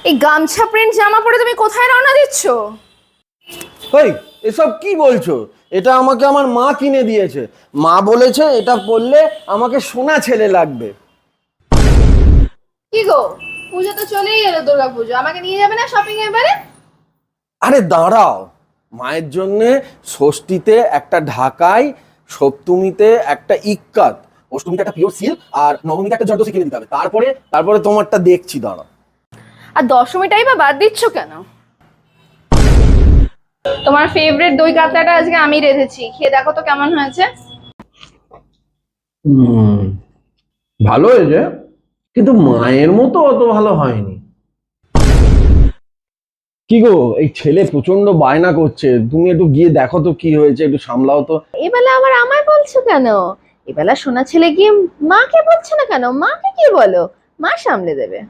এই গামছা প্রিন্ট জামা পরে তুমি কোথায় রওনা দিচ্ছ? এই এসব কি বলছো? এটা আমাকে আমার মা কিনে দিয়েছে। মা বলেছে এটা পরলে আমাকে সোনা ছেলে লাগবে। কি গো, পুজো তো চলেই এলো, দুর্গা পুজো, আমাকে নিয়ে যাবে না শপিং এবারে? আরে দাঁড়াও, মায়ের জন্যে ষষ্ঠীতে একটা ঢাকাই, সপ্তমীতে একটা ইক্কাত, অষ্টমীতে একটা পিওর সিল্ক, আর নবমীতে একটা জর্দসি কিনে দিতে হবে। তারপরে তারপরে তোমারটা দেখছি, দাঁড়াও। আর দশমীটাই বা বাদ দিচ্ছ কেন? তোমার ফেভারিট দই কাতলাটা আজকে আমি রেঁধেছি, খেয়ে দেখো তো কেমন হয়েছে। ভালো হয়েছে, কিন্তু মায়ের মতো অত ভালো হয়নি। কি গো, এই ছেলে প্রচন্ড বায়না করছে, তুমি একটু গিয়ে দেখো তো কি হয়েছে, একটু সামলাও তো। এবেলা আবার আমায় বলছো কেন? এবেলা সোনা ছেলে গিয়ে মাকে বলছে না কেন? মাকে কি বলো, মা সামলে দেবে।